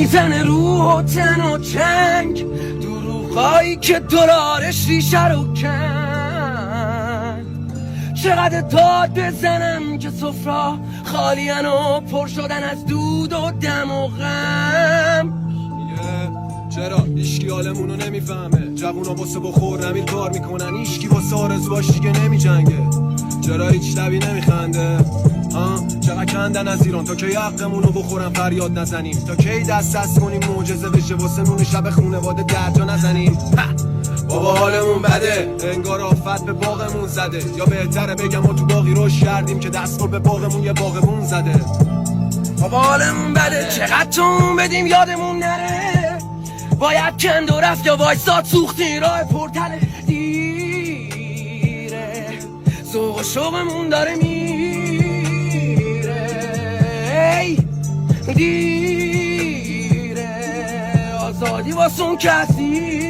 میزنه روح و تن و چنگ، دروغایی که دلارش ریشه رو کن. چقدر داد بزنم که سفرا خالیان و پر شدن از دود و دم و غم. چرا ایشکی حالمونو نمیفهمه؟ جوونا واسه بخور نمیر کار میکنن، ایشکی واسه آرزواش دیگه نمیجنگه. چرا هیچ لبی نمیخنده؟ چقدر کندن از ایران تا کی حقمونو بخورن فریاد نزنیم؟ تا کی دست کنیم معجزه بشه واسه نون شب خونواده درجا نزنیم؟ بابا حالمون بده، انگار آفت به باغمون زده. یا بهتره بگم ما تو باغی روش کردیم که دست به باغمون یه باغمون زده. بابا حالمون بده، چقدر تون بدیم یادمون نره. باید کند و رفت یا وایساد سوختی راه پرتله. دیره ذوق و شوقمون داره میره. دیره آزادی واسون کسی